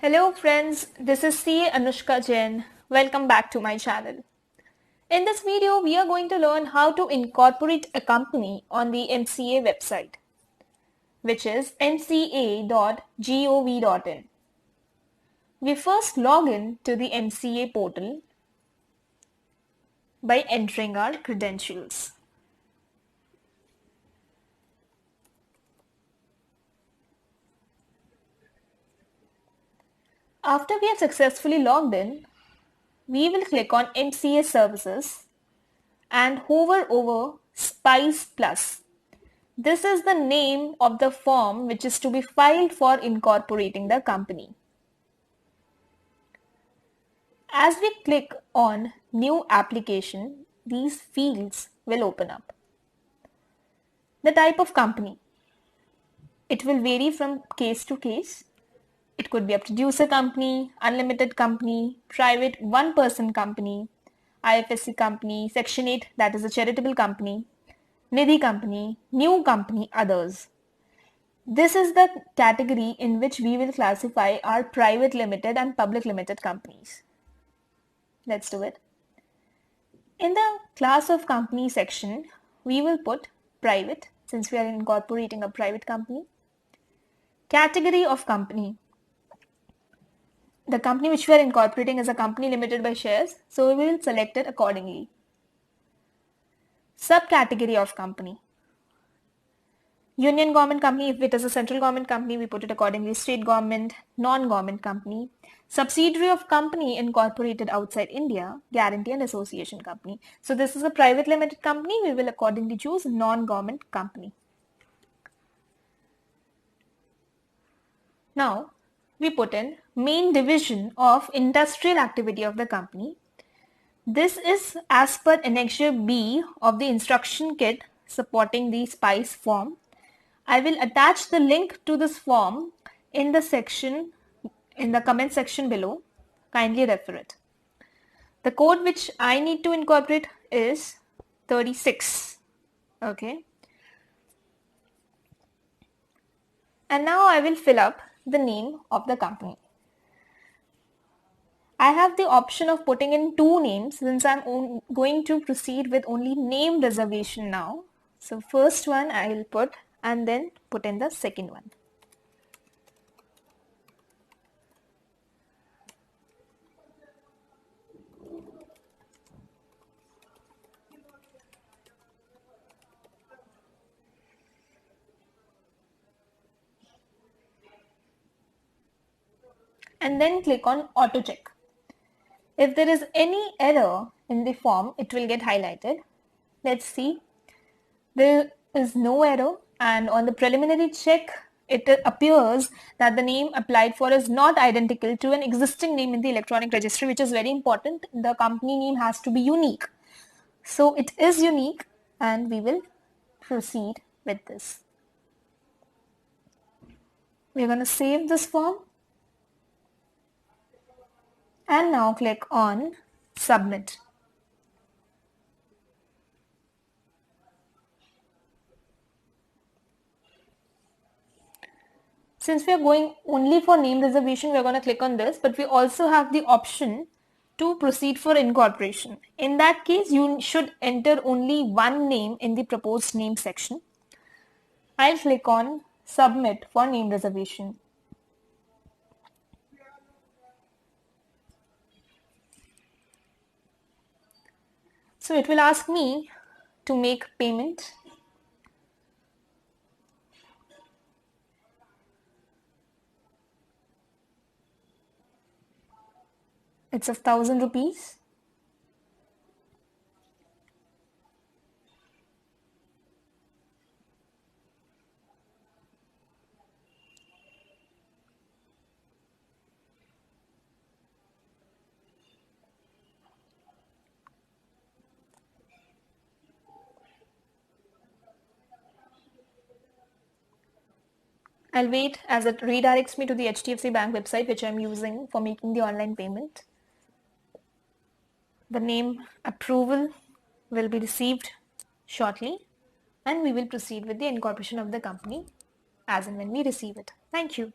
Hello friends, this is CA Anushka Jain. Welcome back to my channel. In this video, we are going to learn how to incorporate a company on the MCA website, which is mca.gov.in. We first log in to the MCA portal by entering our credentials. After we have successfully logged in, we will click on MCA services and hover over Spice Plus. This is the name of the form which is to be filed for incorporating the company. As we click on New Application, these fields will open up. The type of company. It will vary from case to case. It could be a producer company, unlimited company, private one-person company, IFSC company, Section 8, that is a charitable company, Nidhi company, new company, others. This is the category in which we will classify our private limited and public limited companies. Let's do it. In the class of company section, we will put private, since we are incorporating a private company. Category of company. The company which we are incorporating is a company limited by shares, so we will select it accordingly. Subcategory of company. Union government company, if it is a central government company, we put it accordingly. State government, non-government company. Subsidiary of company incorporated outside India, guarantee and association company. So this is a private limited company, we will accordingly choose non-government company. Now, we put in main division of industrial activity of the company. This is as per Annexure B of the instruction kit supporting the SPICE form. I will attach the link to this form in the comment section below. Kindly refer it. The code which I need to incorporate is 36. Okay. And now I will fill up the name of the company. I have the option of putting in two names since I'm going to proceed with only name reservation now. So first one I will put and then put in the second one. And then click on auto check. If there is any error in the form, it will get highlighted. Let's see. There is no error, and on the preliminary check, it appears that the name applied for is not identical to an existing name in the electronic registry, which is very important. The company name has to be unique. So it is unique, and we will proceed with this. We're going to save this form. And now click on Submit. Since we are going only for name reservation, we are going to click on this, but we also have the option to proceed for incorporation. In that case, you should enter only one name in the proposed name section. I'll click on Submit for name reservation. So it will ask me to make payment. It's of 1,000 rupees. I'll wait as it redirects me to the HDFC Bank website, which I'm using for making the online payment. The name approval will be received shortly, and we will proceed with the incorporation of the company as and when we receive it. Thank you.